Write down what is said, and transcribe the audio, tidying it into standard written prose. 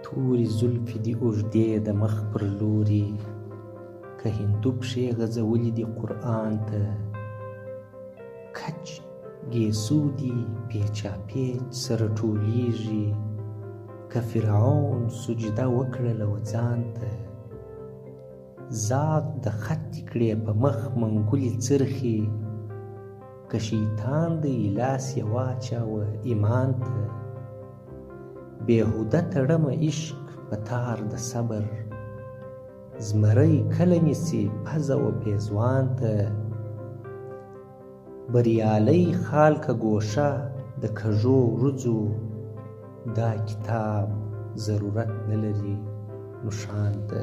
تورې زلفې دي اوږدې د مخ پر لوري، که هندو پښې غځولې دي قرآن ته. کچ ګیسو دي پیچاپیچ سره ټولیږي، که فرعون سجده وکړله وځان ته. ذات د خطي کړې په مخ منګولې څرخي، که شیطان دی لاس یې واچاوه ایمان ته. بېهوده تړمه عشق په تار د صبر، زمری کله نیسي پزه و پېزوان ته. بریالی خالکه ګوشه د کږو وروځو، دا کتاب ضرورت نه لري نښان ته.